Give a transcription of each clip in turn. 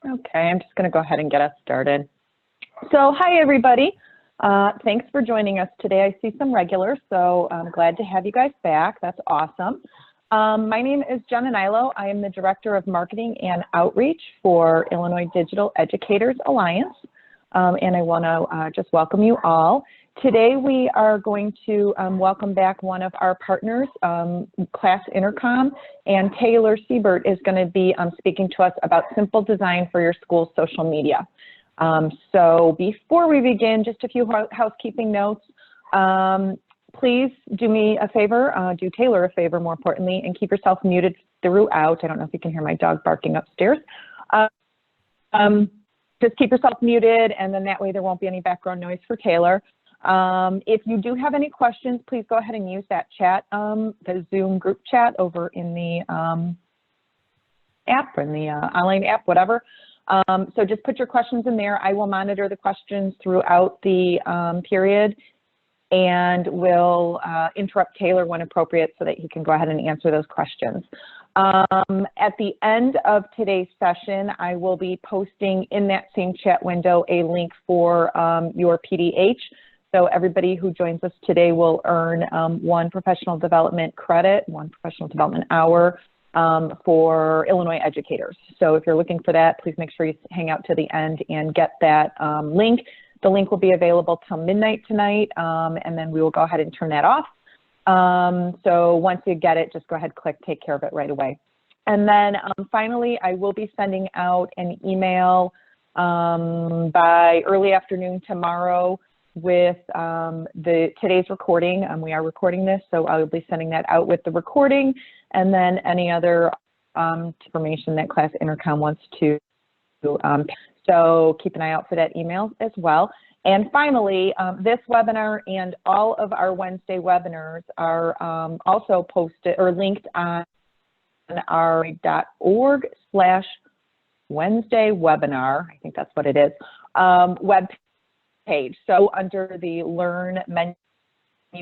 Okay, I'm just going to go ahead and get us started. So, hi everybody. Thanks for joining us today. I see some regulars, so I'm glad to have you guys back. That's awesome. My name is Jenna Nilo. I am the Director of Marketing and Outreach for Illinois Digital Educators Alliance, and I want to just welcome you all. Today we are going to welcome back one of our partners, Class Intercom, and Taylor Siebert is going to be speaking to us about simple design for your school's social media. So before we begin, just a few housekeeping notes. Please do me a favor, do Taylor a favor more importantly, and keep yourself muted throughout. I don't know if you can hear my dog barking upstairs. Just keep yourself muted, and then that way there won't be any background noise for Taylor. If you do have any questions, please go ahead and use that chat, the Zoom group chat over in the app, in the online app, whatever. So just put your questions in there. I will monitor the questions throughout the period, and will interrupt Taylor when appropriate so that he can go ahead and answer those questions. At the end of today's session, I will be posting in that same chat window a link for your PDH. So everybody who joins us today will earn one professional development credit, one professional development hour for Illinois educators. So if you're looking for that, please make sure you hang out to the end and get that link. The link will be available till midnight tonight, and then we will go ahead and turn that off. So once you get it, just go ahead, click, take care of it right away. And then finally, I will be sending out an email by early afternoon tomorrow with today's recording. We are recording this, so I will be sending that out with the recording, and then any other information that Class Intercom wants to. So keep an eye out for that email as well. And finally, this webinar and all of our Wednesday webinars are also posted or linked on our .org/Wednesday webinar. I think that's what it is. Web page. So under the Learn menu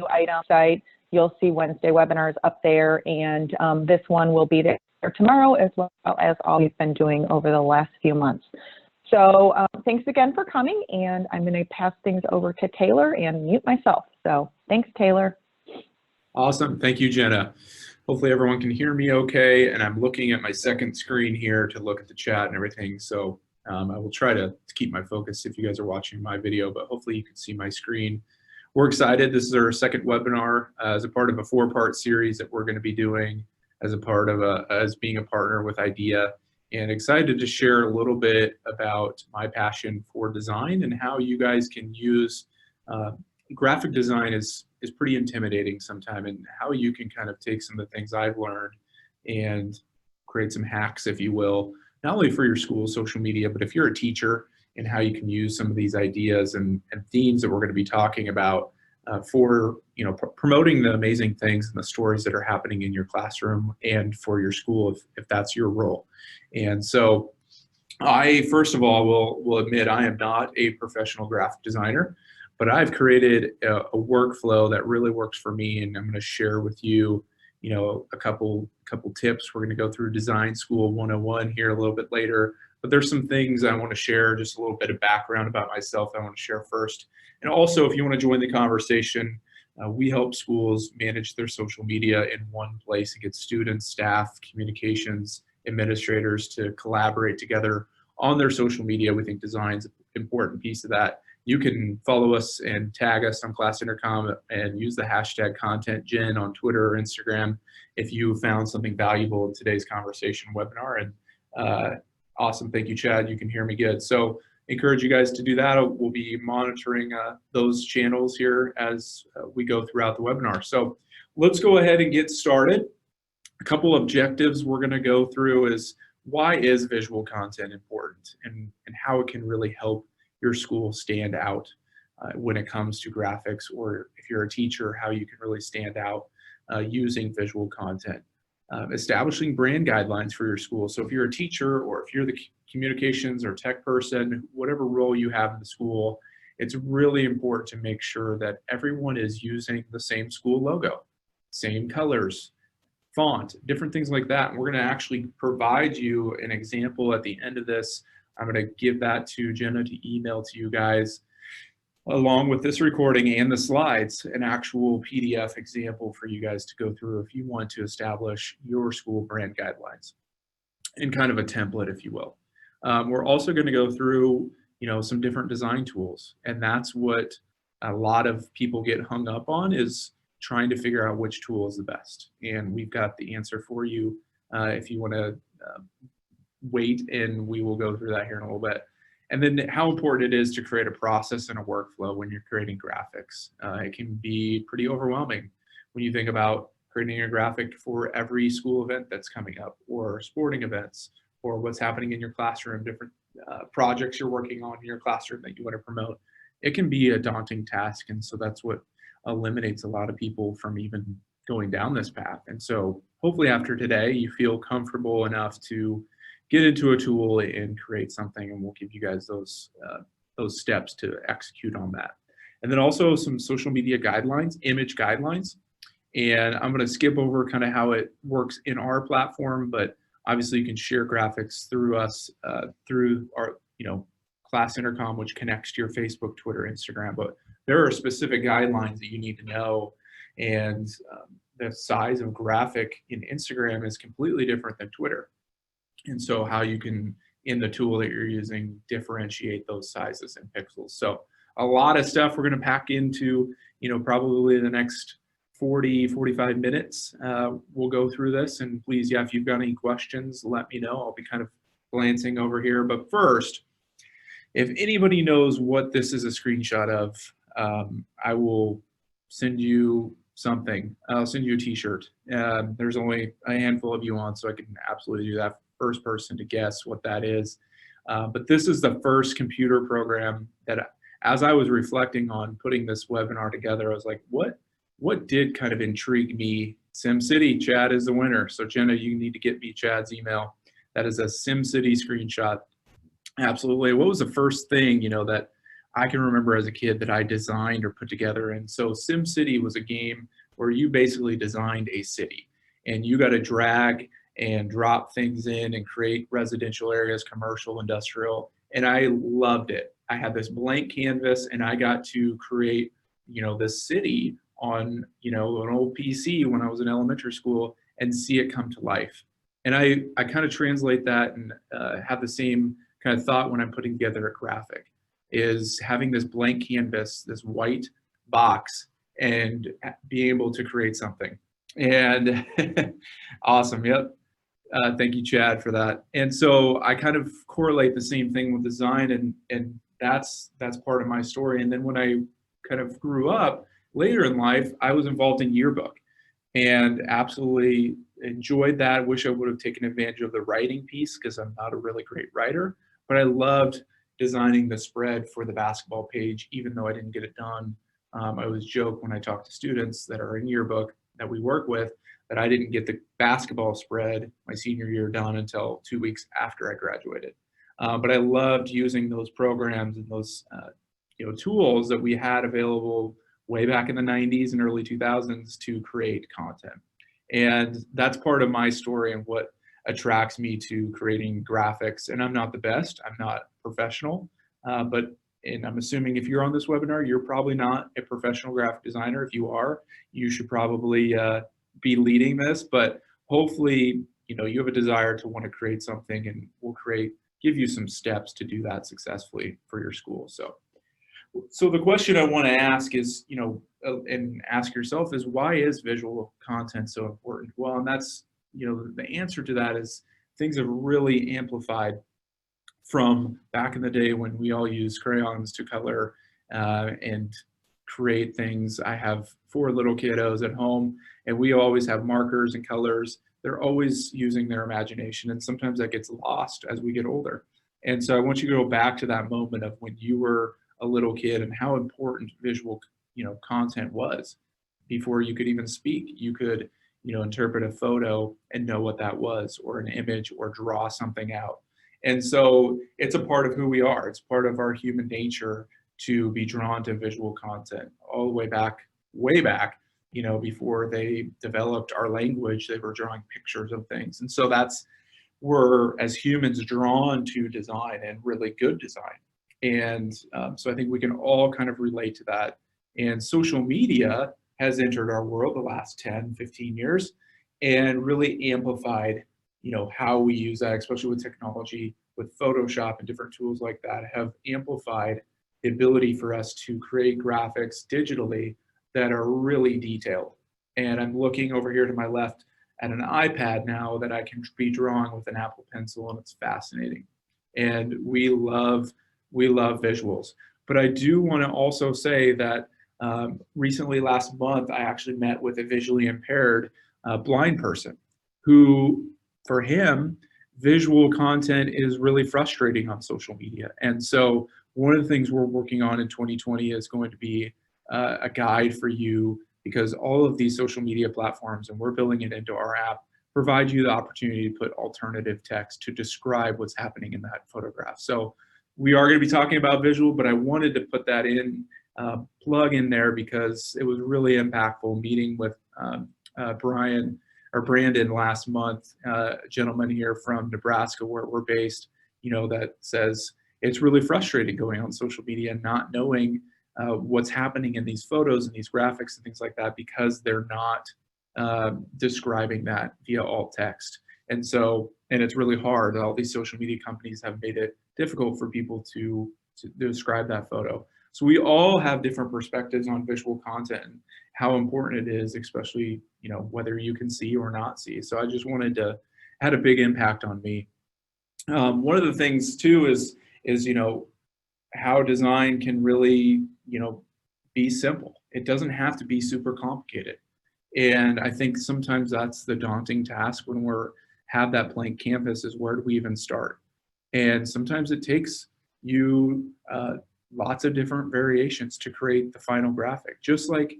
item site, you'll see Wednesday webinars up there, and this one will be there tomorrow, as well as all we've been doing over the last few months. So thanks again for coming, and I'm going to pass things over to Taylor and mute myself. So thanks, Taylor. Awesome. Thank you, Jenna. Hopefully everyone can hear me okay, and I'm looking at my second screen here to look at the chat and everything. So I will try to keep my focus if you guys are watching my video, but hopefully you can see my screen. We're excited. This is our second webinar as a part of a 4-part series that we're going to be doing as a part of as being a partner with IDEA, and excited to share a little bit about my passion for design and how you guys can use graphic design is pretty intimidating sometimes, and how you can kind of take some of the things I've learned and create some hacks, if you will, not only for your school social media, but if you're a teacher, and how you can use some of these ideas and themes that we're going to be talking about for promoting the amazing things and the stories that are happening in your classroom and for your school, if that's your role. And so I, first of all, will admit I am not a professional graphic designer, but I've created a workflow that really works for me, and I'm going to share with you, a couple tips. We're going to go through Design School 101 here a little bit later, but there's some things I want to share, just a little bit of background about myself I want to share first. And also, if you want to join the conversation, we help schools manage their social media in one place and get students, staff, communications, administrators to collaborate together on their social media. We think design is an important piece of that. You can follow us and tag us on Class Intercom and use the hashtag ContentGen on Twitter or Instagram if you found something valuable in today's conversation webinar. And awesome, thank you, Chad. You can hear me good. So encourage you guys to do that. We'll be monitoring those channels here as we go throughout the webinar. So let's go ahead and get started. A couple objectives we're going to go through is, why is visual content important, and how it can really help your school stand out when it comes to graphics, or if you're a teacher, how you can really stand out using visual content. Establishing brand guidelines for your school. So if you're a teacher, or if you're the communications or tech person, whatever role you have in the school, it's really important to make sure that everyone is using the same school logo, same colors, font, different things like that. And we're going to actually provide you an example at the end of this I'm going to give that to Jenna to email to you guys, along with this recording and the slides, an actual PDF example for you guys to go through if you want to establish your school brand guidelines, and kind of a template, if you will. We're also going to go through, some different design tools, and that's what a lot of people get hung up on, is trying to figure out which tool is the best. And we've got the answer for you if you want to wait, and we will go through that here in a little bit. And then how important it is to create a process and a workflow when you're creating graphics. It can be pretty overwhelming when you think about creating a graphic for every school event that's coming up, or sporting events, or what's happening in your classroom, different projects you're working on in your classroom that you want to promote. It can be a daunting task, and so that's what eliminates a lot of people from even going down this path. And so hopefully after today, you feel comfortable enough to get into a tool and create something, and we'll give you guys those steps to execute on that. And then also some social media guidelines, image guidelines. And I'm going to skip over kind of how it works in our platform, but obviously you can share graphics through us, through our, Class Intercom, which connects to your Facebook, Twitter, Instagram. But there are specific guidelines that you need to know. And the size of graphic in Instagram is completely different than Twitter. And so how you can, in the tool that you're using, differentiate those sizes in pixels. So a lot of stuff we're going to pack into, probably the next 40, 45 minutes. We'll go through this, and please, if you've got any questions, let me know. I'll be kind of glancing over here. But first, if anybody knows what this is a screenshot of, I will send you something. I'll send you a t-shirt. There's only a handful of you on, so I can absolutely do that. First person to guess what that is. But this is the first computer program that, as I was reflecting on putting this webinar together, I was like, what did kind of intrigue me? SimCity, Chad is the winner. So Jenna, you need to get me Chad's email. That is a SimCity screenshot. Absolutely. What was the first thing, that I can remember as a kid that I designed or put together? And so SimCity was a game where you basically designed a city, and you got to drag and drop things in and create residential areas, commercial, industrial. And I loved it. I had this blank canvas, and I got to create, this city on, an old PC when I was in elementary school, and see it come to life. And I kind of translate that and have the same kind of thought when I'm putting together a graphic, is having this blank canvas, this white box, and being able to create something. And awesome. Yep. Thank you, Chad, for that. And so I kind of correlate the same thing with design, and that's part of my story. And then when I kind of grew up later in life, I was involved in yearbook, and absolutely enjoyed that. Wish I would have taken advantage of the writing piece, because I'm not a really great writer, but I loved designing the spread for the basketball page, even though I didn't get it done. I always joke when I talk to students that are in yearbook that we work with, that I didn't get the basketball spread my senior year done until 2 weeks after I graduated. But I loved using those programs and those tools that we had available way back in the 90s and early 2000s to create content. And that's part of my story and what attracts me to creating graphics. And I'm not the best, I'm not professional, and I'm assuming if you're on this webinar, you're probably not a professional graphic designer. If you are, you should probably be leading this, but hopefully, you have a desire to want to create something, and we'll give you some steps to do that successfully for your school. So the question I want to ask is, and ask yourself is, why is visual content so important? Well, and that's, the answer to that is things have really amplified from back in the day when we all used crayons to color and create things. I have 4 little kiddos at home, and we always have markers and colors. They're always using their imagination, and sometimes that gets lost as we get older. And so I want you to go back to that moment of when you were a little kid and how important visual, content was. Before you could even speak, you could, interpret a photo and know what that was, or an image, or draw something out. And so it's a part of who we are. It's part of our human nature to be drawn to visual content. All the way back, before they developed our language, they were drawing pictures of things. And so that's we're, as humans, drawn to design and really good design. And so I think we can all kind of relate to that. And social media has entered our world the last 10, 15 years and really amplified, how we use that, especially with technology, with Photoshop and different tools like that, have amplified the ability for us to create graphics digitally that are really detailed. And I'm looking over here to my left at an iPad now that I can be drawing with an Apple Pencil, and it's fascinating. And we love visuals. But I do want to also say that recently, last month, I actually met with a visually impaired blind person who, for him, visual content is really frustrating on social media. And so one of the things we're working on in 2020 is going to be a guide for you, because all of these social media platforms, and we're building it into our app, provide you the opportunity to put alternative text to describe what's happening in that photograph. So we are going to be talking about visual, but I wanted to put that in, plug in there, because it was really impactful meeting with Brandon last month, a gentleman here from Nebraska where we're based, that says it's really frustrating going on social media and not knowing what's happening in these photos and these graphics and things like that, because they're not describing that via alt text. And it's really hard. All these social media companies have made it difficult for people to describe that photo. So we all have different perspectives on visual content and how important it is, especially, whether you can see or not see. So I just had a big impact on me. One of the things too is how design can really, be simple. It doesn't have to be super complicated. And I think sometimes that's the daunting task when have that blank canvas, is where do we even start? And sometimes it takes you lots of different variations to create the final graphic. Just like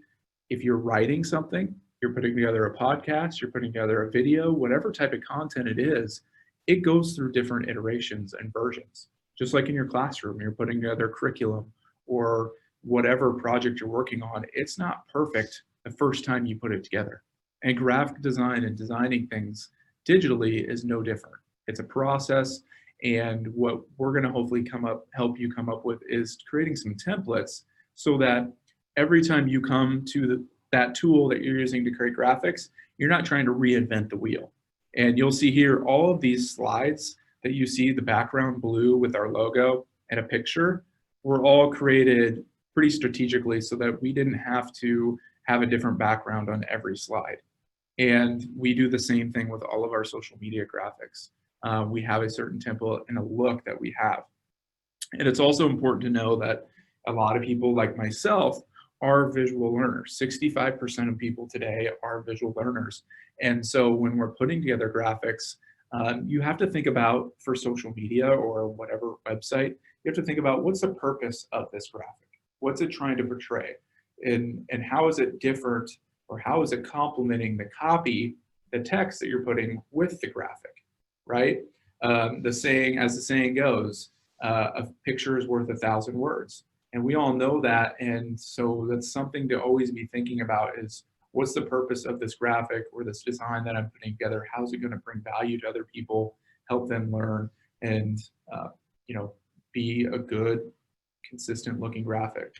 if you're writing something, you're putting together a podcast, you're putting together a video, whatever type of content it is, it goes through different iterations and versions. Just like in your classroom, you're putting together curriculum or whatever project you're working on, it's not perfect the first time you put it together. And graphic design and designing things digitally is no different. It's a process, and what we're going to hopefully help you come up with is creating some templates so that every time you come to that tool that you're using to create graphics, you're not trying to reinvent the wheel. And you'll see here all of these slides that you see, the background blue with our logo and a picture, were all created pretty strategically so that we didn't have to have a different background on every slide. And we do the same thing with all of our social media graphics. We have a certain template and a look that we have. And it's also important to know that a lot of people like myself are visual learners. 65% of people today are visual learners. And so when we're putting together graphics, you have to think about, for social media or whatever website, you have to think about, what's the purpose of this graphic? What's it trying to portray? And how is it different, or how is it complementing the copy, the text that you're putting with the graphic, right? As the saying goes, a picture is worth 1,000 words. And we all know that. And so that's something to always be thinking about, is what's the purpose of this graphic or this design that I'm putting together? How's it going to bring value to other people, help them learn, and be a good, consistent looking graphic?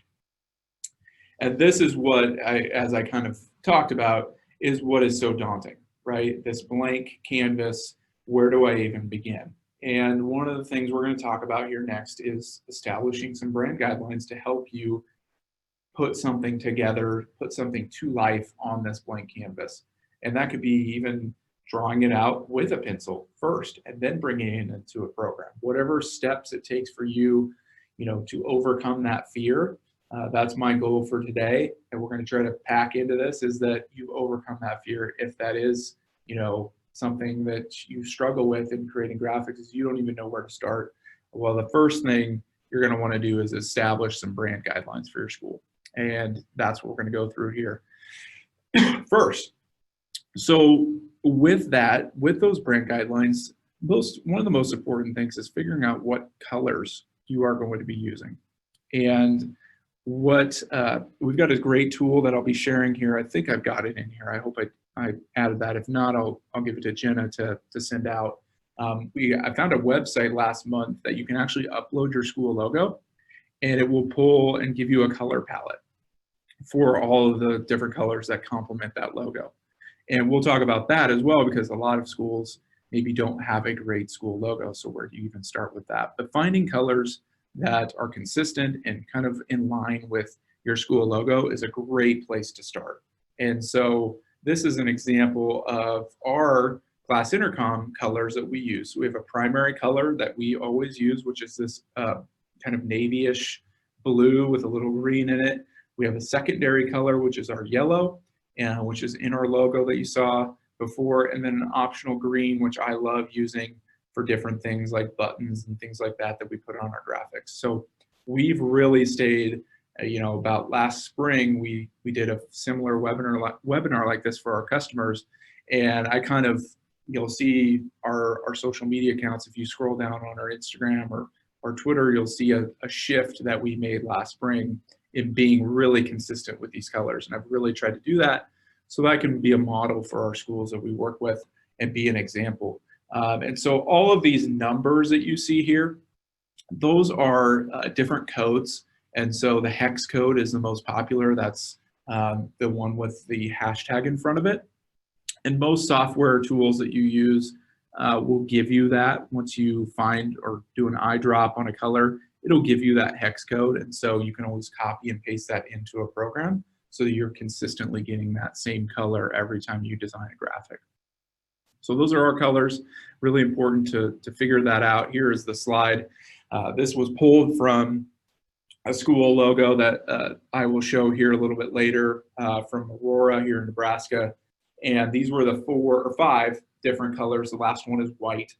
And this is what as I kind of talked about, is what is so daunting, right? This blank canvas, where do I even begin? And one of the things we're going to talk about here next is establishing some brand guidelines to help you put something together, put something to life on this blank canvas. And that could be even drawing it out with a pencil first and then bringing it into a program. Whatever steps it takes for you, to overcome that fear. That's my goal for today, and we're going to try to pack into this, is that you overcome that fear. If that is, something that you struggle with in creating graphics, is you don't even know where to start. Well, the first thing you're going to want to do is establish some brand guidelines for your school. And that's what we're going to go through here first. So with those brand guidelines, one of the most important things is figuring out what colors you are going to be using. And we've got a great tool that I'll be sharing here. I think I've got it in here. I hope I added that. If not, I'll give it to Jenna to send out. I found a website last month that you can actually upload your school logo, and it will pull and give you a color palette for all of the different colors that complement that logo. And we'll talk about that as well, because a lot of schools maybe don't have a great school logo. So where do you even start with that? But finding colors that are consistent and kind of in line with your school logo is a great place to start. And so this is an example of our Class Intercom colors that we use. We have a primary color that we always use, which is this kind of navy-ish blue with a little green in it. We have a secondary color, which is our yellow, which is in our logo that you saw before, and then an optional green, which I love using for different things like buttons and things like that we put on our graphics. So we've really stayed, about last spring, we did a similar webinar like this for our customers, and I kind of, you'll see our social media accounts. If you scroll down on our Instagram or Twitter, you'll see a shift that we made last spring in being really consistent with these colors. And I've really tried to do that so that I can be a model for our schools that we work with and be an example. And so all of these numbers that you see here, those are different codes. And so the hex code is the most popular. That's the one with the hashtag in front of it. And most software tools that you use will give you that. Once you find or do an eyedrop on a color, it'll give you that hex code. And so you can always copy and paste that into a program so that you're consistently getting that same color every time you design a graphic. So those are our colors. Really important to figure that out. Here is the slide. This was pulled from a school logo that I will show here a little bit later from Aurora here in Nebraska. And these were the 4 or 5 different colors. The last one is white.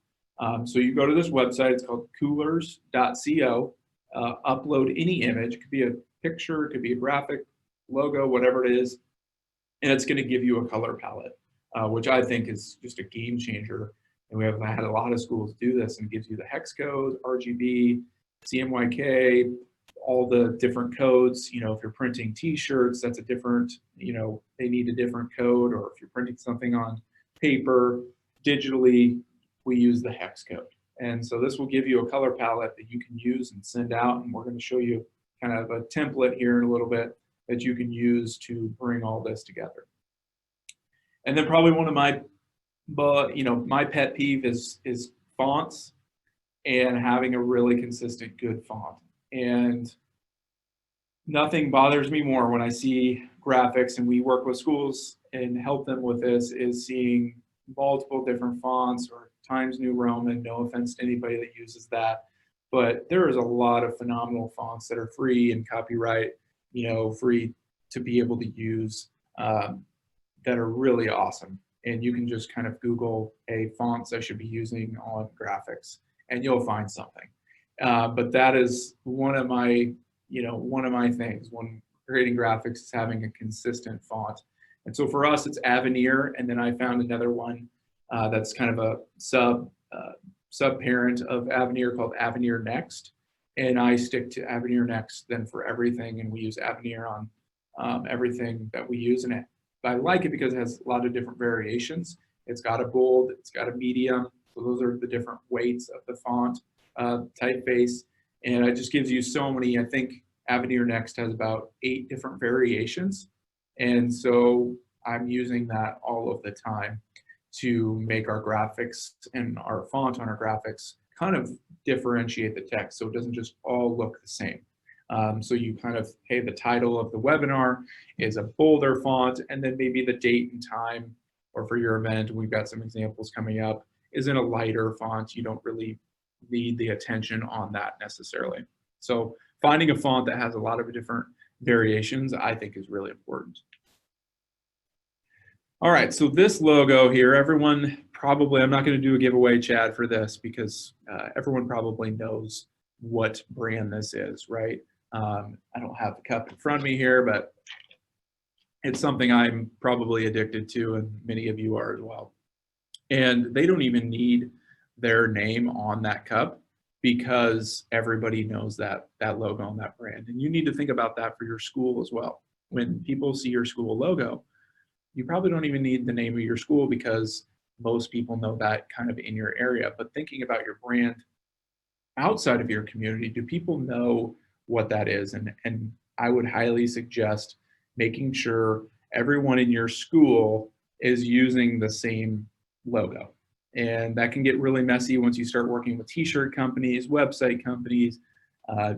So you go to this website, it's called coolers.co, upload any image. It could be a picture, it could be a graphic, logo, whatever it is, and it's gonna give you a color palette, which I think is just a game changer. And we have had a lot of schools do this, and it gives you the hex code, RGB, CMYK, all the different codes. If you're printing t-shirts, that's a different, they need a different code, or if you're printing something on paper, digitally, we use the hex code. And so this will give you a color palette that you can use and send out, and we're going to show you kind of a template here in a little bit that you can use to bring all this together. And then probably one of my, my pet peeve is fonts and having a really consistent good font. And nothing bothers me more when I see graphics, and we work with schools and help them with this, is seeing multiple different fonts or Times New Roman. No offense to anybody that uses that, but there is a lot of phenomenal fonts that are free and copyright, free to be able to use, that are really awesome. And you can just kind of Google, fonts I should be using on graphics, and you'll find something. But that is one of my things when creating graphics, is having a consistent font. And so for us, it's Avenir, and then I found another one that's kind of a sub-parent of Avenir called Avenir Next, and I stick to Avenir Next then for everything, and we use Avenir on everything that we use. And I like it because it has a lot of different variations. It's got a bold, it's got a medium, so those are the different weights of the font, typeface, and it just gives you so many. I think Avenir Next has about 8 different variations, and so I'm using that all of the time to make our graphics and our font on our graphics kind of differentiate the text, so it doesn't just all look the same. So you kind of, the title of the webinar is a bolder font, and then maybe the date and time, or for your event, we've got some examples coming up, is in a lighter font. You don't really need the attention on that necessarily. So finding a font that has a lot of different variations, I think, is really important. All right, so this logo here, everyone probably, I'm not going to do a giveaway, Chad, for this, because everyone probably knows what brand this is, right? I don't have the cup in front of me here, but it's something I'm probably addicted to, and many of you are as well. And they don't even need their name on that cup, because everybody knows that logo and that brand. And you need to think about that for your school as well. When people see your school logo, you probably don't even need the name of your school, because most people know that kind of in your area, but thinking about your brand outside of your community, do people know what that is? And I would highly suggest making sure everyone in your school is using the same logo. And that can get really messy once you start working with t-shirt companies, website companies,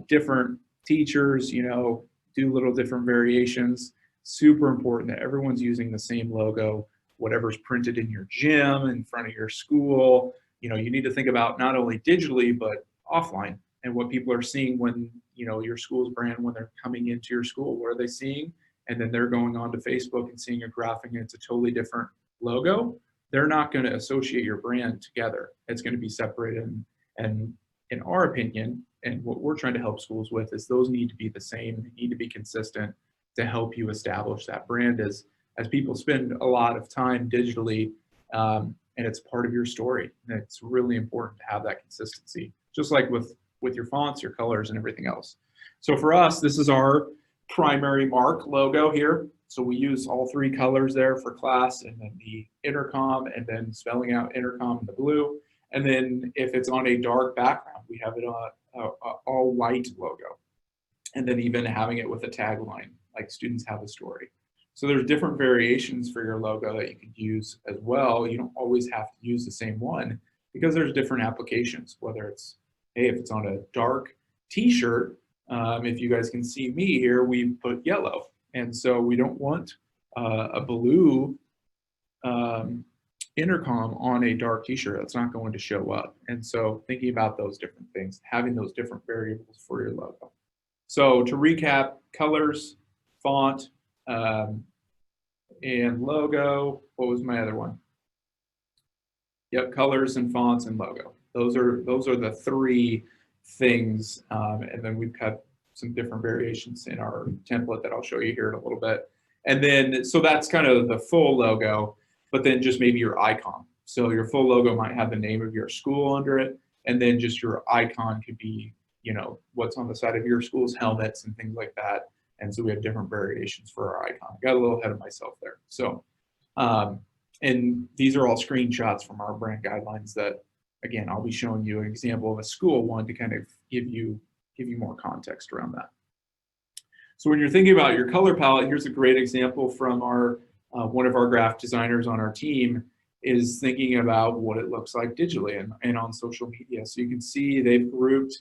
different teachers, do little different variations. Super important that everyone's using the same logo, whatever's printed in your gym, in front of your school. You need to think about not only digitally, but offline, and what people are seeing when, your school's brand, when they're coming into your school, what are they seeing? And then they're going on to Facebook and seeing a graphic and it's a totally different logo. They're not going to associate your brand together. It's going to be separated. And in our opinion, and what we're trying to help schools with, is those need to be the same. They need to be consistent to help you establish that brand as people spend a lot of time digitally, and it's part of your story. And it's really important to have that consistency, just like with your fonts, your colors, and everything else. So for us, this is our primary mark logo here. So we use all three colors there for class, and then the intercom, and then spelling out intercom in the blue. And then if it's on a dark background, we have it on a all white logo. And then even having it with a tagline, like students have a story. So there's different variations for your logo that you could use as well. You don't always have to use the same one, because there's different applications, whether it's, hey, if it's on a dark t-shirt, if you guys can see me here, we put yellow. And so we don't want a blue intercom on a dark t-shirt. That's not going to show up. And so thinking about those different things, having those different variables for your logo. So to recap, colors, font, and logo. What was my other one? Yep, colors and fonts and logo. Those are the three things. And then we've got some different variations in our template that I'll show you here in a little bit. And then, so that's kind of the full logo, but then just maybe your icon. So your full logo might have the name of your school under it, and then just your icon could be, what's on the side of your school's helmets and things like that. And so we have different variations for our icon. Got a little ahead of myself there. So, and these are all screenshots from our brand guidelines that, again, I'll be showing you an example of a school one to kind of give you more context around that. So when you're thinking about your color palette, here's a great example from our one of our graphic designers on our team is thinking about what it looks like digitally and on social media. So you can see they've grouped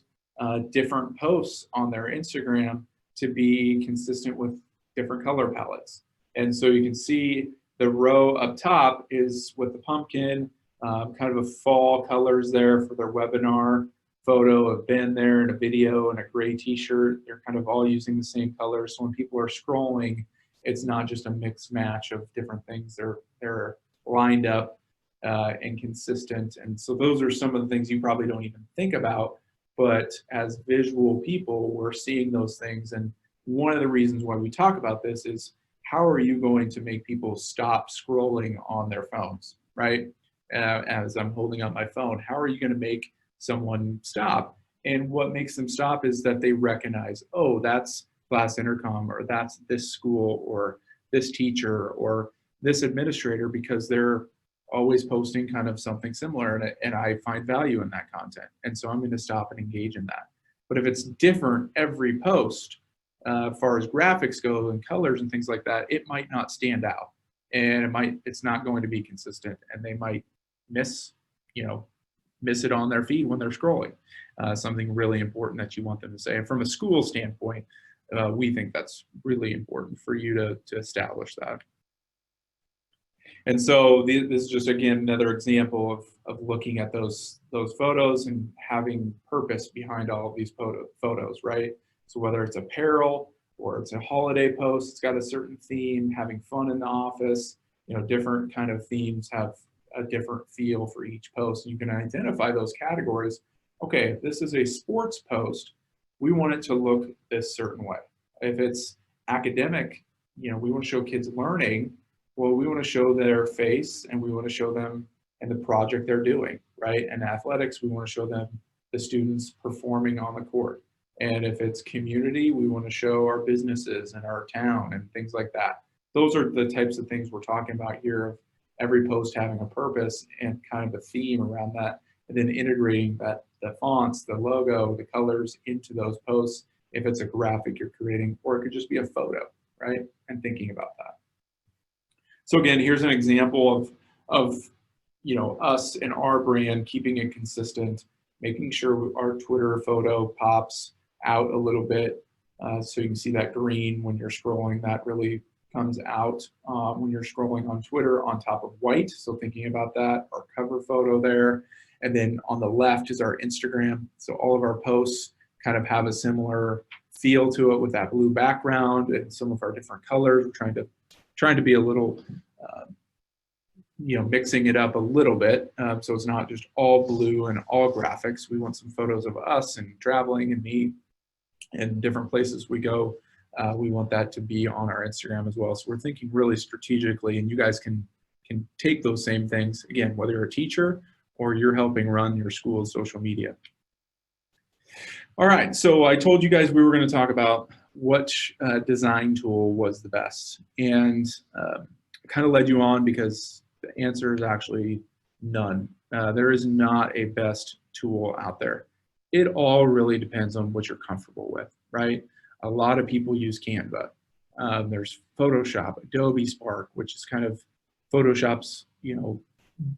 different posts on their Instagram to be consistent with different color palettes. And so you can see the row up top is with the pumpkin, kind of a fall colors there for their webinar, photo of Ben there in a video and a gray t-shirt. They're kind of all using the same colors. So when people are scrolling, it's not just a mixed match of different things. They're lined up and consistent. And so those are some of the things you probably don't even think about, but as visual people, we're seeing those things. And one of the reasons why we talk about this is, how are you going to make people stop scrolling on their phones, right? As I'm holding up my phone, how are you going to make someone stop? And what makes them stop is that they recognize, oh, that's Class Intercom, or that's this school, or this teacher, or this administrator, because they're always posting kind of something similar, and I find value in that content. And so I'm going to stop and engage in that. But if it's different every post, as far as graphics go and colors and things like that, it might not stand out, and it's not going to be consistent, and they might miss it on their feed when they're scrolling. Something really important that you want them to say. And from a school standpoint, we think that's really important for you to establish that. And so this is just, again, another example of looking at those photos and having purpose behind all of these photos, right? So whether it's apparel or it's a holiday post, it's got a certain theme, having fun in the office, different kind of themes have a different feel for each post. And you can identify those categories. Okay, if this is a sports post, we want it to look this certain way. If it's academic, we want to show kids learning. Well, we want to show their face, and we want to show them and the project they're doing, right? And athletics, we want to show them the students performing on the court. And if it's community, we want to show our businesses and our town and things like that. Those are the types of things we're talking about here, every post having a purpose and kind of a theme around that, and then integrating that, the fonts, the logo, the colors into those posts, if it's a graphic you're creating, or it could just be a photo, right? And thinking about that. So again, here's an example of us and our brand, keeping it consistent, making sure our Twitter photo pops out a little bit. So you can see that green when you're scrolling, that really comes out when you're scrolling on Twitter on top of white. So thinking about that, our cover photo there. And then on the left is our Instagram. So all of our posts kind of have a similar feel to it with that blue background and some of our different colors. We're trying to be a little, mixing it up a little bit. So it's not just all blue and all graphics. We want some photos of us and traveling and me and different places we go. We want that to be on our Instagram as well. So we're thinking really strategically, and you guys can take those same things, again, whether you're a teacher or you're helping run your school's social media. All right, so I told you guys we were going to talk about which design tool was the best, and kind of led you on because the answer is actually none. There is not a best tool out there. It all really depends on what you're comfortable with, right? A lot of people use Canva. There's Photoshop, Adobe Spark, which is kind of Photoshop's,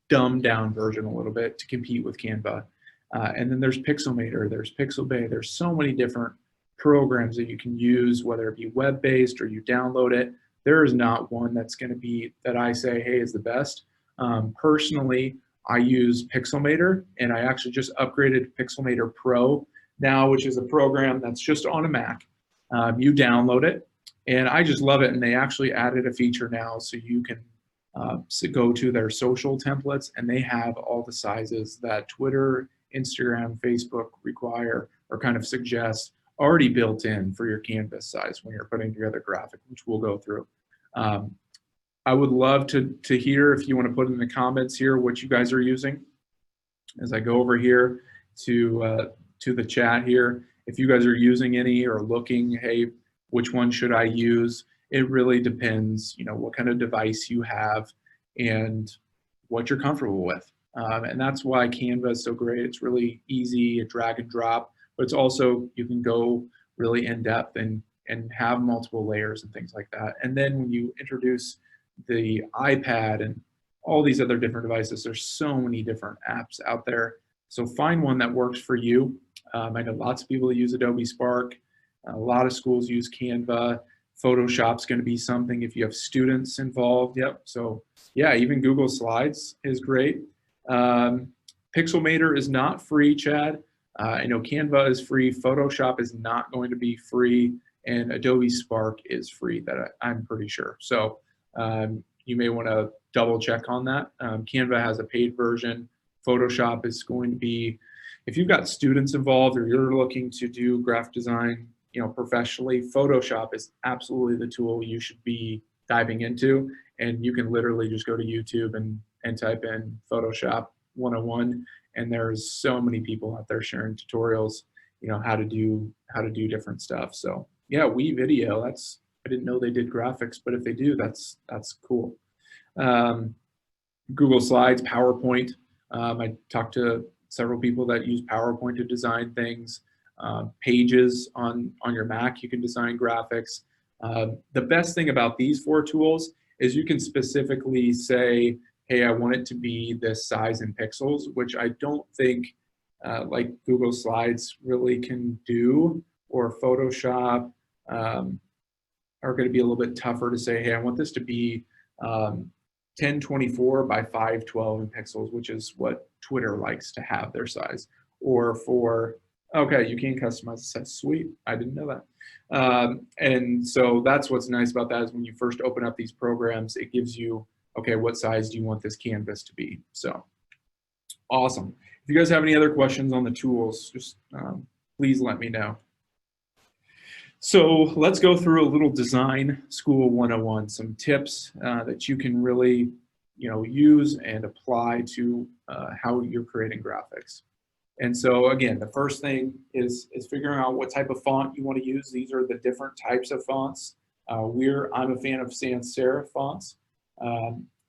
dumbed down version a little bit to compete with Canva. And then there's Pixelmator, there's Pixabay. There's so many different programs that you can use, whether it be web-based or you download it. There is not one that's going to be that I say, hey, is the best. Personally, I use Pixelmator, and I actually just upgraded Pixelmator Pro now, which is a program that's just on a Mac. You download it, and I just love it. And they actually added a feature now so you can go to their social templates, and they have all the sizes that Twitter, Instagram, Facebook require or kind of suggest already built in for your canvas size when you're putting together a graphic, which we'll go through. I would love to hear if you want to put in the comments here what you guys are using. As I go over here to the chat here, if you guys are using any or looking, hey, which one should I use? It really depends, what kind of device you have and what you're comfortable with. And that's why Canva is so great. It's really easy, a drag and drop, but it's also, you can go really in depth and have multiple layers and things like that. And then when you introduce the iPad and all these other different devices, there's so many different apps out there. So find one that works for you. I know lots of people use Adobe Spark. A lot of schools use Canva. Photoshop's going to be something if you have students involved. Yep. So yeah, even Google Slides is great. Pixelmator is not free, Chad. I know Canva is free. Photoshop is not going to be free, and Adobe Spark is free. That I'm pretty sure. So you may want to double check on that. Canva has a paid version. Photoshop is going to be, if you've got students involved or you're looking to do graphic design, professionally, Photoshop is absolutely the tool you should be diving into. And you can literally just go to YouTube and type in Photoshop 101, and there's so many people out there sharing tutorials, how to do different stuff. So yeah, WeVideo, I didn't know they did graphics, but if they do, that's cool. Google Slides, PowerPoint. I talked to several people that use PowerPoint to design things. Pages on your Mac, you can design graphics. The best thing about these 4 tools is you can specifically say, hey, I want it to be this size in pixels, which I don't think like Google Slides really can do, or Photoshop are going to be a little bit tougher to say, hey, I want this to be 1024 by 512 in pixels, which is what Twitter likes to have their size. Or for, okay, you can customize the size. Sweet, I didn't know that. And so that's what's nice about that, is when you first open up these programs, it gives you, okay, what size do you want this canvas to be? So awesome. If you guys have any other questions on the tools, just please let me know. So let's go through a little design school 101, some tips that you can really use and apply to how you're creating graphics. And so again, the first thing is figuring out what type of font you want to use. These are the different types of fonts. I'm a fan of sans serif fonts.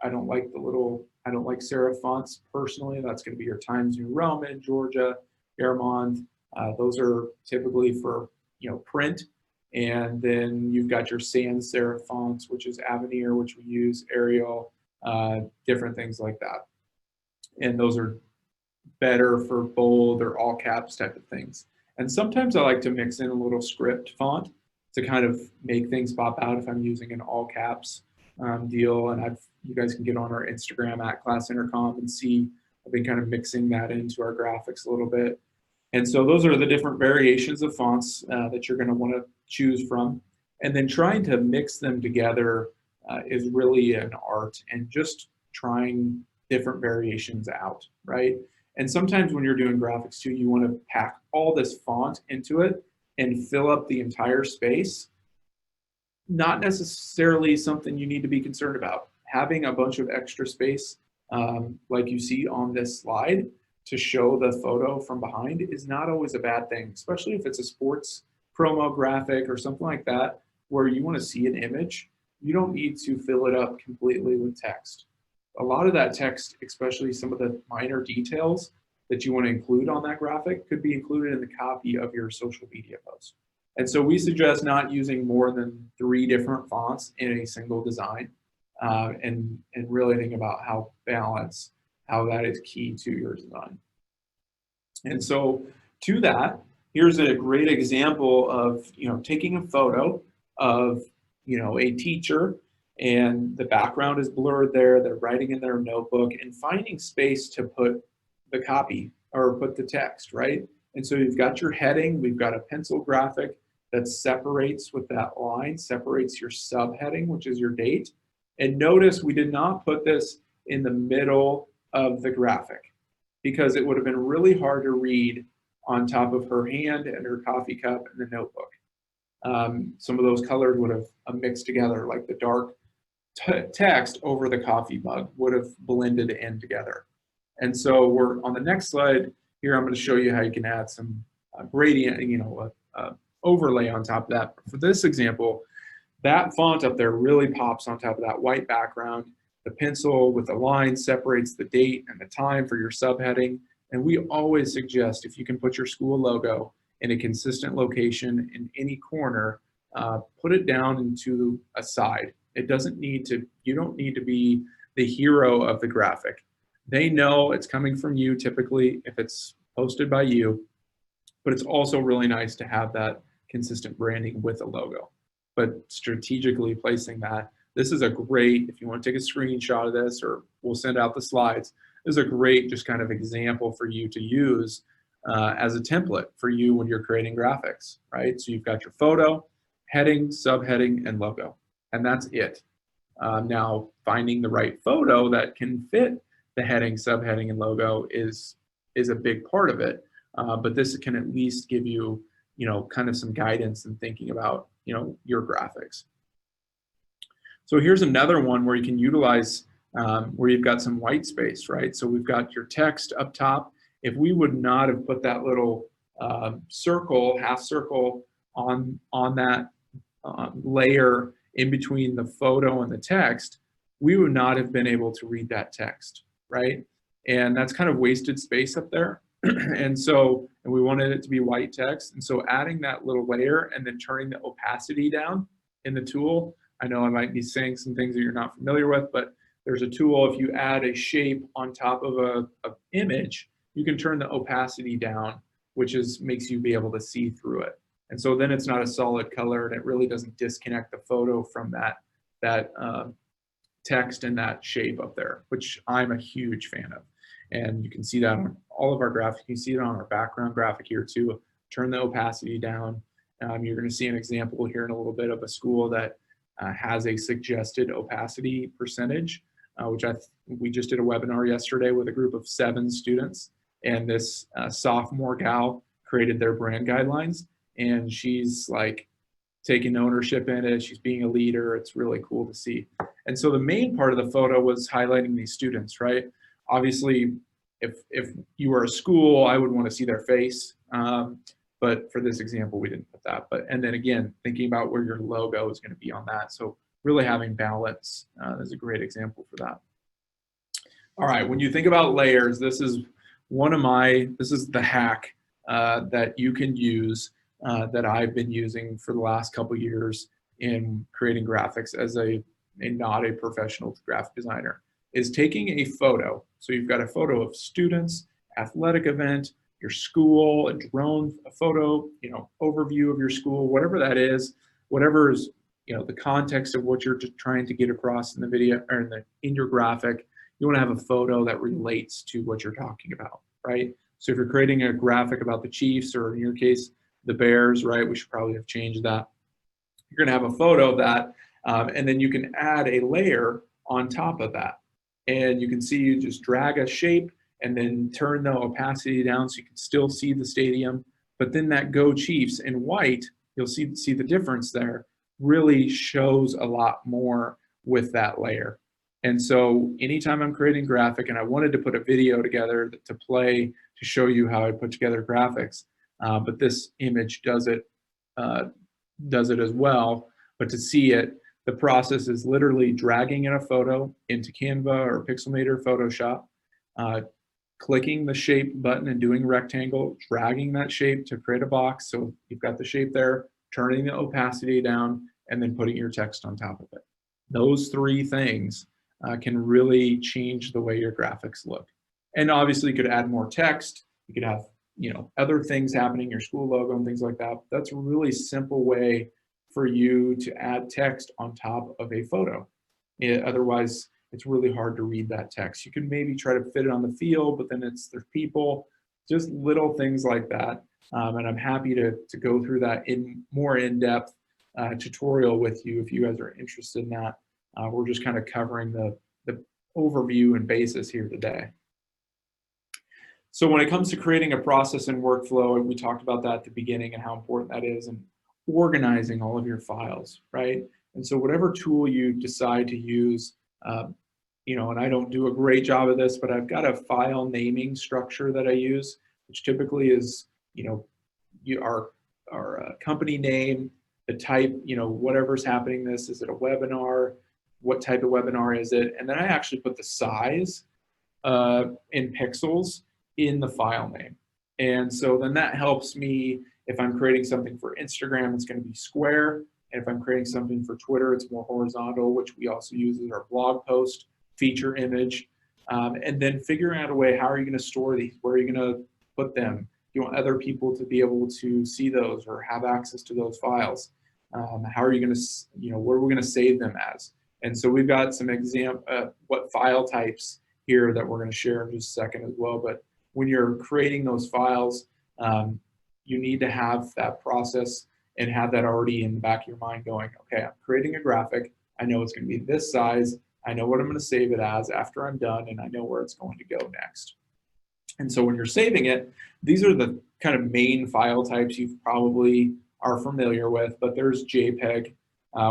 I don't like serif fonts personally. That's going to be your Times New Roman, Georgia, Fairmont. Those are typically for, print. And then you've got your sans serif fonts, which is Avenir, which we use, Arial, different things like that. And those are better for bold or all caps type of things. And sometimes I like to mix in a little script font to kind of make things pop out if I'm using an all caps deal. And you guys can get on our Instagram at Class Intercom and see, I've been kind of mixing that into our graphics a little bit. And so those are the different variations of fonts that you're going to want to choose from. And then trying to mix them together is really an art, and just trying different variations out, right? And sometimes when you're doing graphics too, you want to pack all this font into it and fill up the entire space. Not necessarily something you need to be concerned about. Having a bunch of extra space, like you see on this slide, to show the photo from behind is not always a bad thing, especially if it's a sports promo graphic or something like that, where you want to see an image. You don't need to fill it up completely with text. A lot of that text, especially some of the minor details that you want to include on that graphic, could be included in the copy of your social media post. And so we suggest not using more than 3 different fonts in a single design, and really think about how that is key to your design. And so to that, here's a great example of, taking a photo of, a teacher, and the background is blurred there, they're writing in their notebook, and finding space to put the copy or put the text, right? And so you've got your heading, we've got a pencil graphic that separates with that line, separates your subheading, which is your date. And notice we did not put this in the middle of the graphic, because it would have been really hard to read on top of her hand and her coffee cup and the notebook. Some of those colors would have mixed together, like the dark text over the coffee mug would have blended in together. And so we're on the next slide here. I'm going to show you how you can add some gradient, overlay on top of that. For this example, that font up there really pops on top of that white background. The pencil with the line separates the date and the time for your subheading. And we always suggest, if you can put your school logo in a consistent location in any corner, put it down into a side. It doesn't need to, you don't need to be the hero of the graphic. They know it's coming from you typically if it's posted by you, but it's also really nice to have that consistent branding with a logo. But strategically placing that, this is a great, if you want to take a screenshot of this, or we'll send out the slides, this is a great just kind of example for you to use as a template for you when you're creating graphics, right? So you've got your photo, heading, subheading, and logo, and that's it. Now, finding the right photo that can fit the heading, subheading, and logo is a big part of it, but this can at least give you, kind of some guidance in thinking about, your graphics. So here's another one where you can utilize where you've got some white space, right? So we've got your text up top. If we would not have put that little circle, half circle on that layer in between the photo and the text, we would not have been able to read that text, right? And that's kind of wasted space up there. And we wanted it to be white text. And so adding that little layer and then turning the opacity down in the tool. I know I might be saying some things that you're not familiar with, but there's a tool, if you add a shape on top of a image, you can turn the opacity down, which makes you be able to see through it. And so then it's not a solid color, and it really doesn't disconnect the photo from that text and that shape up there, which I'm a huge fan of. And you can see that on all of our graphics. You can see it on our background graphic here too. Turn the opacity down. You're going to see an example here in a little bit of a school that has a suggested opacity percentage, which we just did a webinar yesterday with a group of 7 students. And this sophomore gal created their brand guidelines, and she's like taking ownership in it. She's being a leader. It's really cool to see. And so the main part of the photo was highlighting these students, right? Obviously, if you were a school, I would want to see their face. But for this example, we didn't put that. And then again, thinking about where your logo is going to be on that. So really having balance is a great example for that. All right, when you think about layers, this is the hack that you can use that I've been using for the last couple years in creating graphics as not a professional graphic designer, is taking a photo. So you've got a photo of students, athletic event, your school, a drone, a photo, overview of your school, whatever that is, whatever is, the context of what you're trying to get across in the video or in your graphic. You want to have a photo that relates to what you're talking about, right? So if you're creating a graphic about the Chiefs, or in your case, the Bears, right? We should probably have changed that. You're going to have a photo of that, and then you can add a layer on top of that. And you can see you just drag a shape and then turn the opacity down so you can still see the stadium. But then that Go Chiefs in white, you'll see the difference there, really shows a lot more with that layer. And so anytime I'm creating graphic, and I wanted to put a video together to play to show you how I put together graphics, but this image does it as well. But to see it, the process is literally dragging in a photo into Canva or Pixelmator or Photoshop, clicking the shape button and doing rectangle, dragging that shape to create a box. So you've got the shape there, turning the opacity down, and then putting your text on top of it. Those three things can really change the way your graphics look. And obviously you could add more text. You could have, other things happening, your school logo and things like that. That's a really simple way for you to add text on top of a photo. Otherwise, it's really hard to read that text. You can maybe try to fit it on the field, but then there's people, just little things like that. And I'm happy to go through that in more in-depth tutorial with you if you guys are interested in that. We're just kind of covering the overview and basis here today. So when it comes to creating a process and workflow, and we talked about that at the beginning and how important that is, and organizing all of your files, right? And so whatever tool you decide to use, and I don't do a great job of this, but I've got a file naming structure that I use, which typically is, our company name, the type, whatever's happening. Is it a webinar? What type of webinar is it? And then I actually put the size in pixels in the file name. And so then that helps me, if I'm creating something for Instagram, it's going to be square. And if I'm creating something for Twitter, it's more horizontal, which we also use as our blog post feature image. And then figuring out a way, how are you going to store these? Where are you going to put them? You want other people to be able to see those or have access to those files. How are you going to, where are we going to save them as? And so we've got some what file types here that we're going to share in just a second as well. But when you're creating those files, you need to have that process and have that already in the back of your mind going, okay, I'm creating a graphic. I know it's going to be this size. I know what I'm going to save it as after I'm done, and I know where it's going to go next. And so when you're saving it, these are the kind of main file types you probably are familiar with, but there's JPEG,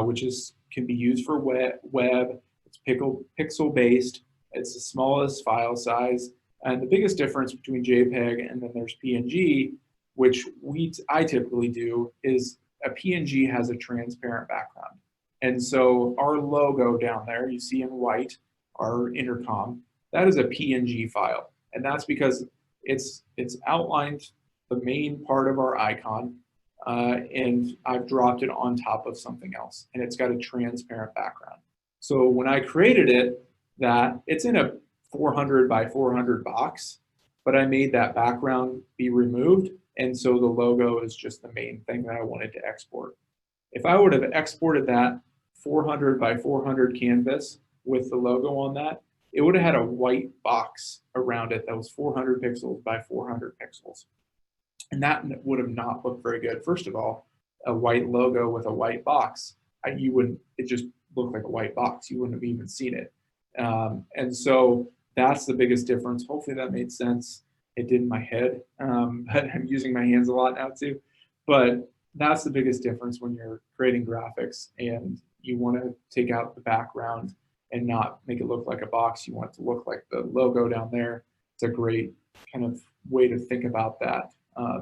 which can be used for web. It's pixel-based. It's the smallest file size. And the biggest difference between JPEG and then there's PNG, which I typically do, is a PNG has a transparent background. And so our logo down there, you see in white, our intercom, that is a PNG file. And that's because it's outlined the main part of our icon, and I've dropped it on top of something else, and it's got a transparent background. So when I created it, it's in a 400 by 400 box, but I made that background be removed, and so the logo is just the main thing that I wanted to export. If I would have exported that 400 by 400 canvas with the logo on that, it would have had a white box around it that was 400 pixels by 400 pixels. And that would have not looked very good. First of all, a white logo with a white box, it just looked like a white box. You wouldn't have even seen it. And so that's the biggest difference. Hopefully that made sense. It did in my head, but I'm using my hands a lot now too. But that's the biggest difference when you're creating graphics and you want to take out the background and not make it look like a box. You want it to look like the logo down there. It's a great kind of way to think about that.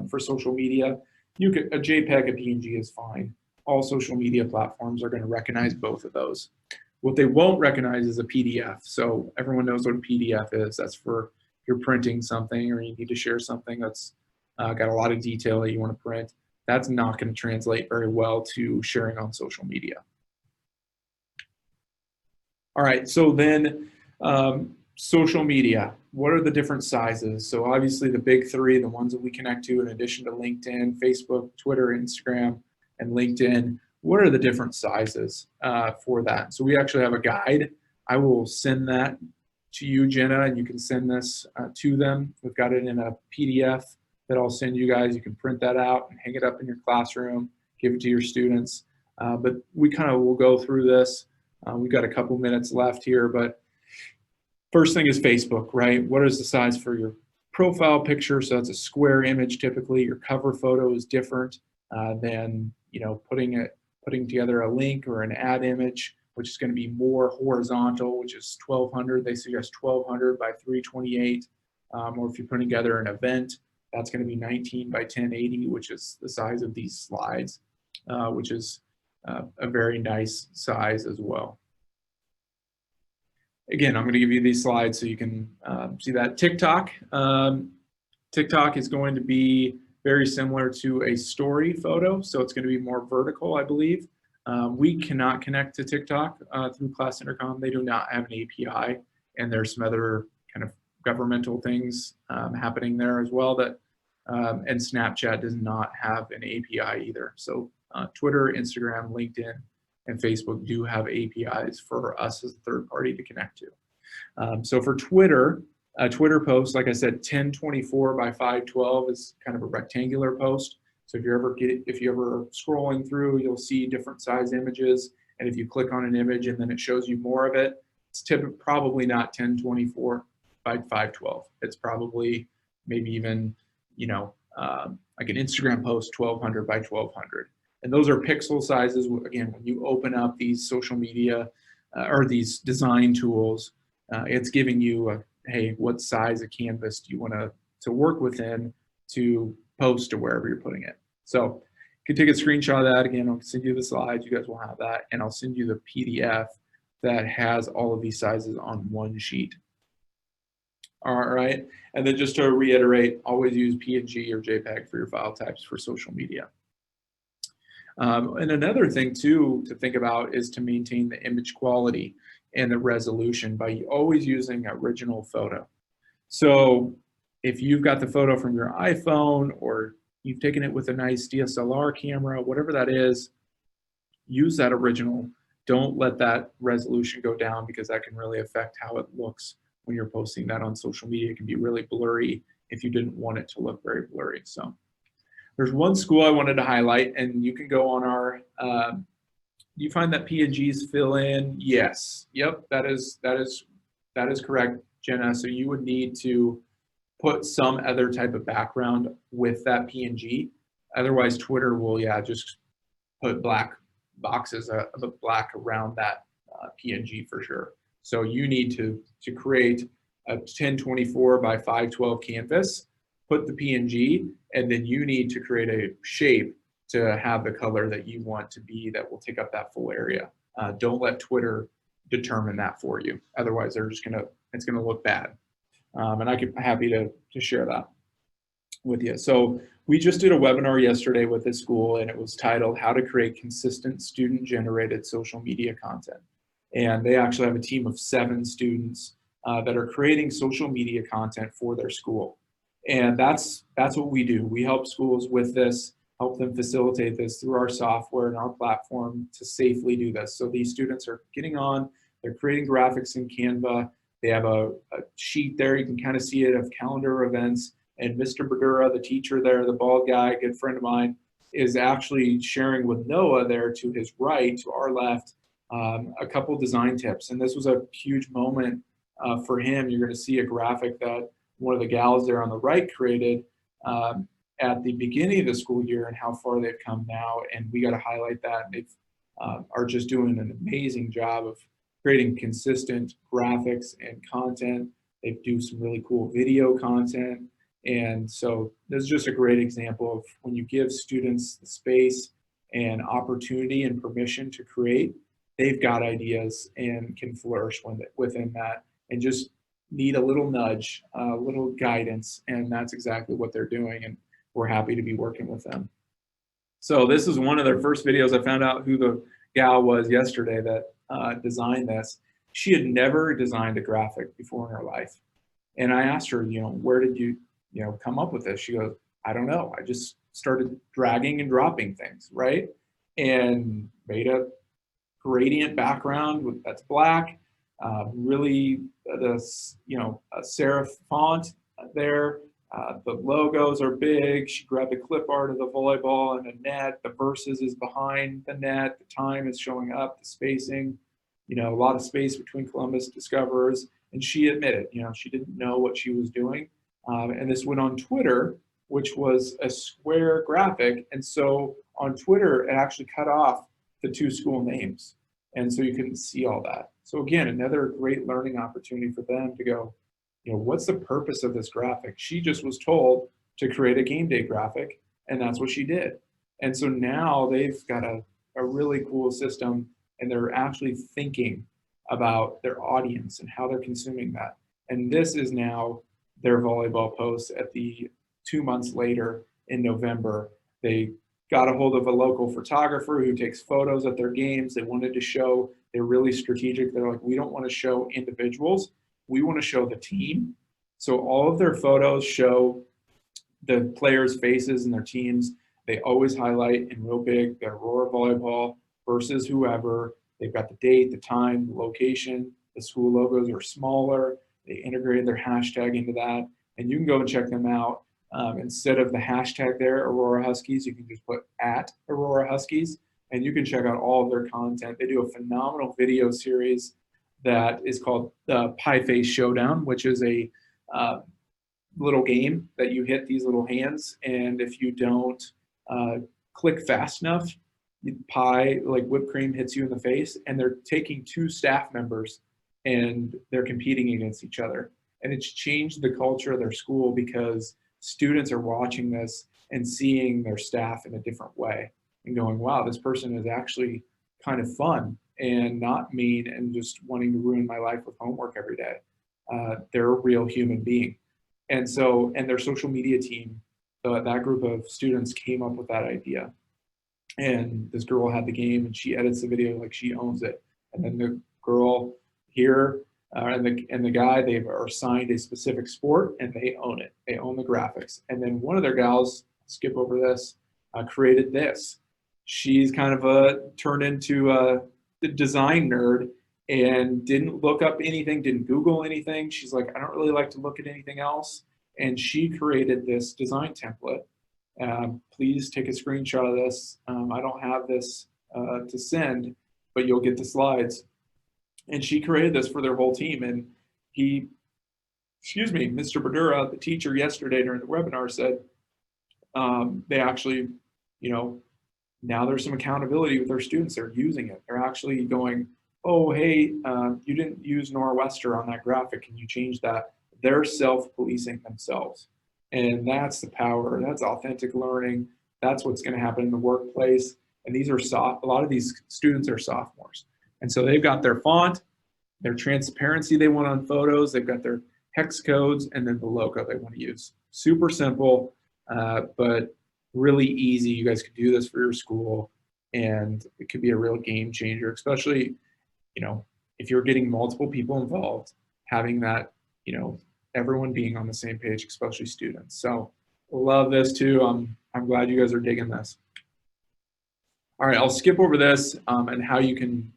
For social media, a JPEG, a PNG is fine. all social media platforms are going to recognize both of those. What they won't recognize is a PDF. So everyone knows what a PDF is. That's for if you're printing something or you need to share something that's got a lot of detail that you want to print. That's not going to translate very well to sharing on social media. All right, so then social media. What are the different sizes? So obviously the big three, the ones that we connect to in addition to LinkedIn, Facebook, Twitter, Instagram, and LinkedIn. What are the different sizes for that? So we actually have a guide. I will send that to you, Jenna, and you can send this to them. We've got it in a PDF that I'll send you guys. You can print that out and hang it up in your classroom, give it to your students. But we kind of will go through this. We've got a couple minutes left here, but first thing is Facebook, right? What is the size for your profile picture? So that's a square image typically. Your cover photo is different than putting together a link or an ad image, which is going to be more horizontal, which is 1200. They suggest 1200 by 328. Or if you're putting together an event, that's going to be 19 by 1080, which is the size of these slides, which is a very nice size as well. Again, I'm going to give you these slides so you can see that. TikTok. TikTok is going to be very similar to a story photo, so it's going to be more vertical, I believe. We cannot connect to TikTok through Class Intercom. They do not have an API, and there's some other kind of governmental things happening there as well. And Snapchat does not have an API either. So Twitter, Instagram, LinkedIn, and Facebook do have APIs for us as a third party to connect to. So for Twitter, a Twitter post, like I said, 1024 by 512 is kind of a rectangular post. So if you're ever scrolling through, you'll see different size images. And if you click on an image and then it shows you more of it, it's probably not 1024 by 512. It's probably maybe even, like an Instagram post, 1200 by 1200. And those are pixel sizes. Again, when you open up these social media or these design tools, it's giving you hey, what size of canvas do you want to work within to post to wherever you're putting it. So you can take a screenshot of that. Again, I'll send you the slides. You guys will have that. And I'll send you the PDF that has all of these sizes on one sheet. All right. And then just to reiterate, always use PNG or JPEG for your file types for social media. And another thing too to think about is to maintain the image quality and the resolution by always using original photo. So if you've got the photo from your iPhone or you've taken it with a nice DSLR camera, whatever that is, use that original. Don't let that resolution go down because that can really affect how it looks when you're posting that on social media. It can be really blurry if you didn't want it to look very blurry. So there's one school I wanted to highlight, and you can go on our, you find that PNGs fill in? Yes. Yep, that is correct, Jenna. So you would need to put some other type of background with that PNG. Otherwise, Twitter will, just put black boxes of black around that PNG for sure. So you need to create a 1024 by 512 canvas, put the PNG, and then you need to create a shape to have the color that you want to be that will take up that full area. Don't let Twitter determine that for you. Otherwise, it's gonna look bad. And I'm happy to share that with you. So we just did a webinar yesterday with this school, and it was titled How to Create Consistent Student-Generated Social Media Content. And they actually have a team of 7 students that are creating social media content for their school. And that's what we do. We help schools with this, help them facilitate this through our software and our platform to safely do this. So these students are getting on, they're creating graphics in Canva. They have a sheet there, you can kind of see it, of calendar events. And Mr. Berdura, the teacher there, the bald guy, a good friend of mine, is actually sharing with Noah there to his right, to our left, a couple design tips. And this was a huge moment for him. You're going to see a graphic that one of the gals there on the right created at the beginning of the school year and how far they've come now. And we got to highlight that. They are just doing an amazing job of creating consistent graphics and content. They do some really cool video content. And so this is just a great example of when you give students the space and opportunity and permission to create, they've got ideas and can flourish within that, and just need a little nudge, a little guidance, and that's exactly what they're doing, and we're happy to be working with them. So this is one of their first videos. I found out who the gal was yesterday that designed this. She had never designed a graphic before in her life. And I asked her, where did you, come up with this? She goes, I don't know. I just started dragging and dropping things, right? And made a gradient background that's black, really this, a serif font there. The logos are big. She grabbed the clip art of the volleyball and a net. The verses is behind the net. The time is showing up, the spacing, a lot of space between Columbus discoverers. And she admitted, she didn't know what she was doing. And this went on Twitter, which was a square graphic. And so on Twitter, it actually cut off the two school names. And so you couldn't see all that. So again, another great learning opportunity for them to go, what's the purpose of this graphic? She just was told to create a game day graphic, and that's what she did. And so now they've got a really cool system, and they're actually thinking about their audience and how they're consuming that. And this is now their volleyball post at the 2 months later in November. They got a hold of a local photographer who takes photos at their games. They wanted to show, they're really strategic. They're like, we don't want to show individuals. We want to show the team. So all of their photos show the players' faces and their teams. They always highlight in real big the Aurora volleyball versus whoever. They've got the date, the time, the location. The school logos are smaller. They integrated their hashtag into that. And you can go and check them out. Instead of the hashtag there, Aurora Huskies, you can just put @Aurora Huskies, and you can check out all of their content. They do a phenomenal video series that is called the Pie Face Showdown, which is a little game that you hit these little hands, and if you don't click fast enough, pie, like whipped cream, hits you in the face. And they're taking two staff members and they're competing against each other. And it's changed the culture of their school because students are watching this and seeing their staff in a different way and going, wow, this person is actually kind of fun and not mean and just wanting to ruin my life with homework every day. They're a real human being. And so, and their social media team, that group of students came up with that idea. And this girl had the game and she edits the video like she owns it. And then the girl here and the guy, they are assigned a specific sport and they own it. They own the graphics. And then one of their gals, skip over this, created this. She's kind of turned into the design nerd and didn't look up anything, didn't Google anything. She's like, I don't really like to look at anything else. And she created this design template. Please take a screenshot of this. I don't have this to send, but you'll get the slides. And she created this for their whole team. And Mr. Badura, the teacher yesterday during the webinar said, they actually, now there's some accountability with their students. They're using it. They're actually going, oh, hey, you didn't use Norwester on that graphic. Can you change that? They're self-policing themselves. And that's the power. That's authentic learning. That's what's going to happen in the workplace. And these are a lot of these students are sophomores. And so they've got their font, their transparency they want on photos. They've got their hex codes and then the logo they want to use. Super simple, but really easy. You guys could do this for your school and it could be a real game changer, especially, if you're getting multiple people involved, having that, everyone being on the same page, especially students. So love this too. I'm glad you guys are digging this. All right, I'll skip over this and how you can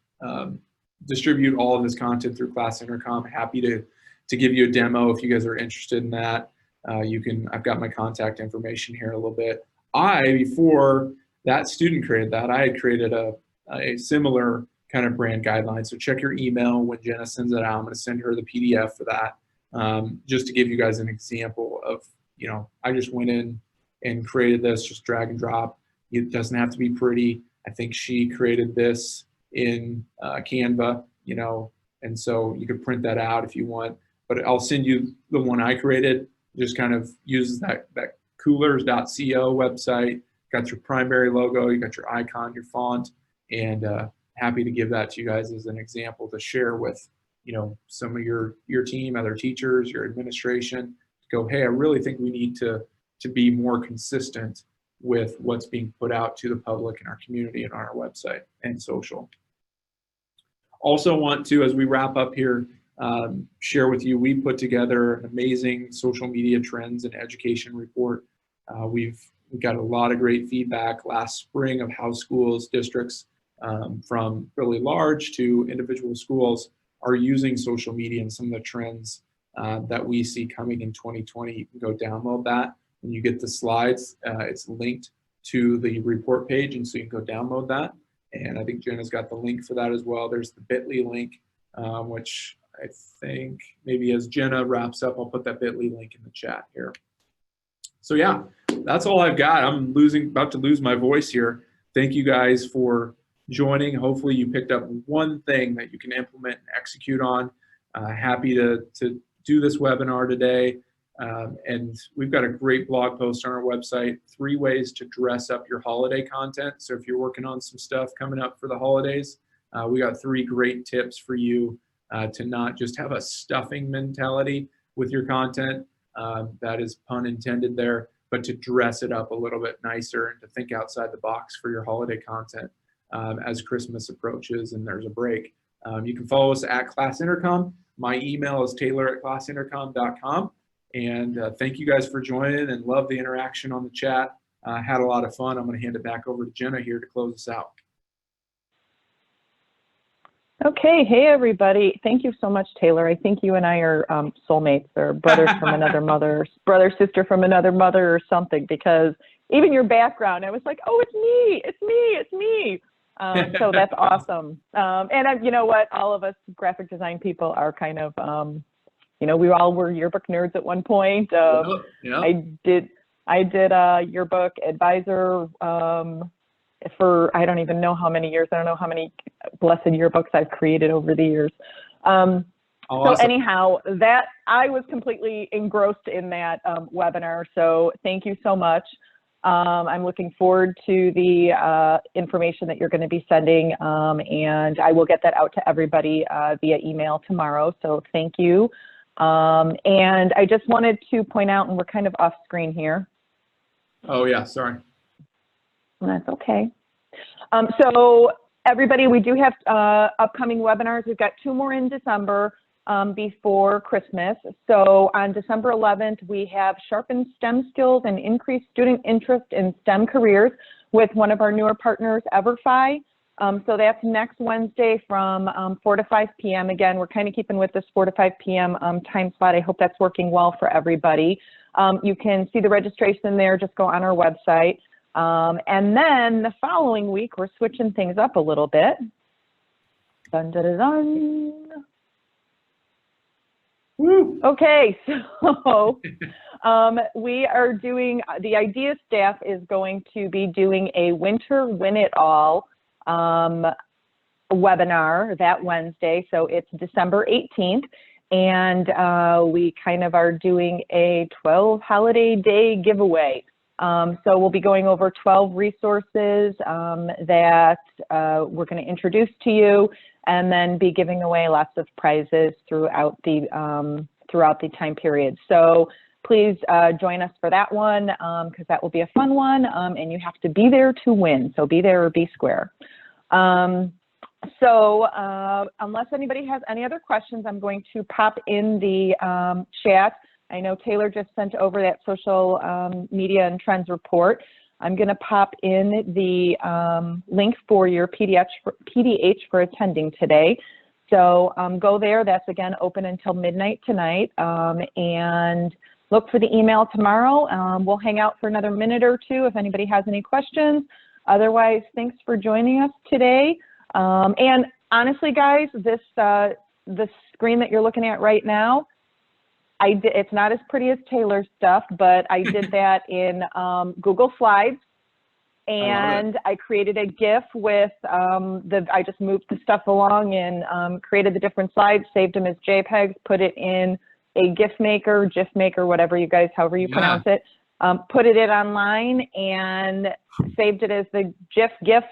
distribute all of this content through Class Intercom. Happy to give you a demo if you guys are interested in that. I've got my contact information here a little bit. Before that student created that, I had created a similar kind of brand guideline. So check your email when Jenna sends it out. I'm going to send her the PDF for that. Just to give you guys an example of, I just went in and created this, just drag and drop. It doesn't have to be pretty. I think she created this in Canva, and so you could print that out if you want, but I'll send you the one I created. Just kind of uses that coolers.co website, got your primary logo, you got your icon, your font, and happy to give that to you guys as an example to share with, you know, some of your team, other teachers, your administration, to go, hey, I really think we need to be more consistent with what's being put out to the public in our community and on our website and social. Also want to, as we wrap up here, share with you, we put together an amazing social media trends and education report. We've got a lot of great feedback last spring of how schools, districts, from really large to individual schools are using social media and some of the trends that we see coming in 2020. You can go download that. When you get the slides, it's linked to the report page, and so you can go download that. And I think Jenna's got the link for that as well. There's the bit.ly link, which I think maybe as Jenna wraps up, I'll put that bit.ly link in the chat here. So yeah, that's all I've got. I'm about to lose my voice here. Thank you guys for joining. Hopefully you picked up one thing that you can implement and execute on. Happy to do this webinar today. And we've got a great blog post on our website, 3 ways to dress up your holiday content. So if you're working on some stuff coming up for the holidays, we got 3 great tips for you to not just have a stuffing mentality with your content, that is pun intended there, but to dress it up a little bit nicer and to think outside the box for your holiday content as Christmas approaches and there's a break. You can follow us at Class Intercom. My email is taylor@classintercom.com. And thank you guys for joining and love the interaction on the chat. Had a lot of fun. I'm going to hand it back over to Jenna here to close us out. Okay, hey everybody. Thank you so much, Taylor. I think you and I are soulmates or brothers from another mother, brother, sister from another mother or something, because even your background, I was like, oh, it's me, it's me, it's me. So that's awesome. And you know what? All of us graphic design people are kind of, you know, we all were yearbook nerds at one point. Yeah. I did a yearbook advisor for I don't even know how many years. I don't know how many blessed yearbooks I've created over the years. Awesome. So anyhow, that I was completely engrossed in that webinar. So thank you so much. I'm looking forward to the information that you're going to be sending, and I will get that out to everybody via email tomorrow. So thank you. And I just wanted to point out, and we're kind of off screen here. Oh yeah, sorry. That's okay. So everybody, we do have upcoming webinars. We've got 2 more in December before Christmas. So on December 11th, we have Sharpen STEM Skills and Increase Student Interest in STEM Careers with one of our newer partners, EverFi. So that's next Wednesday from 4 to 5 p.m. Again, we're kind of keeping with this 4 to 5 p.m. Time slot. I hope that's working well for everybody. You can see the registration there. Just go on our website. And then the following week, we're switching things up a little bit. Dun, dun, dun, dun. Woo. Okay, so we are doing, the IDEA staff is going to be doing a Winter Win It All webinar that Wednesday. So it's December 18th. And we kind of are doing a 12 holiday day giveaway. So we'll be going over 12 resources that we're going to introduce to you, and then be giving away lots of prizes throughout the time period. So please join us for that one, because that will be a fun one, and you have to be there to win. So be there or be square. So unless anybody has any other questions, I'm going to pop in the chat. I know Taylor just sent over that social media and trends report. I'm going to pop in the link for your PDH for attending today. So go there. That's again open until midnight tonight. And look for the email tomorrow. We'll hang out for another minute or 2 if anybody has any questions. Otherwise, thanks for joining us today. And honestly, guys, this screen that you're looking at right now, it's not as pretty as Taylor's stuff, but I did that in Google Slides, and I created a GIF with I just moved the stuff along and created the different slides, saved them as JPEGs, put it in a GIF maker, whatever you guys, however you pronounce it, put it in online and saved it as the GIF,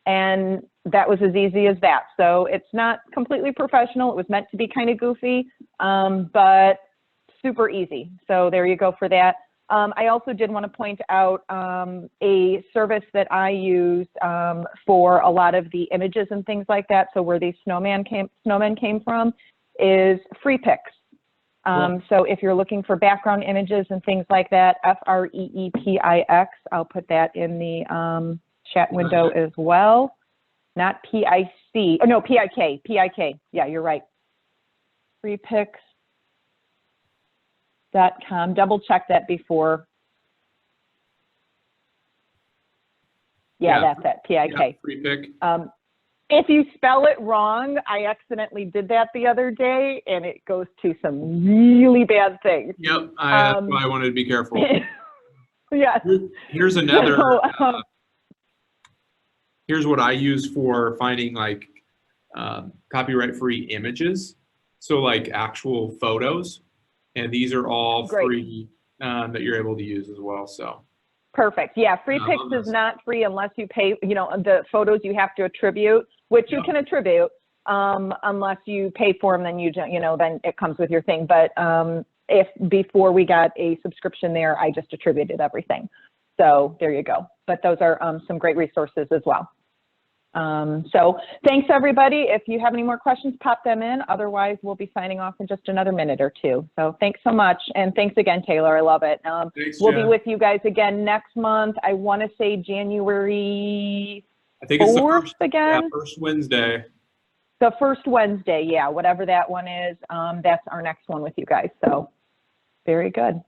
and that was as easy as that. So it's not completely professional. It was meant to be kind of goofy, but super easy. So there you go for that. I also did want to point out a service that I use for a lot of the images and things like that. So where these snowmen came from is FreePix. So if you're looking for background images and things like that, FREEPIX, I'll put that in the chat window as well. Not PIC, oh no, PIK. Yeah, you're right. FreePix.com. Double check that before. Yeah, that's it, PIK. Yeah, FreePic. If you spell it wrong, I accidentally did that the other day, and it goes to some really bad things. Yep, that's why I wanted to be careful. Yes. Here's another, So, here's what I use for finding like copyright-free images. So like actual photos, and these are all free that you're able to use as well, so. Perfect. Yeah, FreePix is not free unless you pay, the photos you have to attribute, which you can attribute, unless you pay for them, then then it comes with your thing. But if before we got a subscription there, I just attributed everything. So there you go. But those are some great resources as well. So thanks everybody. If you have any more questions, pop them in. Otherwise, we'll be signing off in just another minute or two. So thanks so much. And thanks again, Taylor. I love it. Thanks, we'll Jen. be with you guys again next month. I want to say January I think it's 4th the first, again. Yeah, first Wednesday. The first Wednesday. Yeah, whatever that one is. That's our next one with you guys. So very good.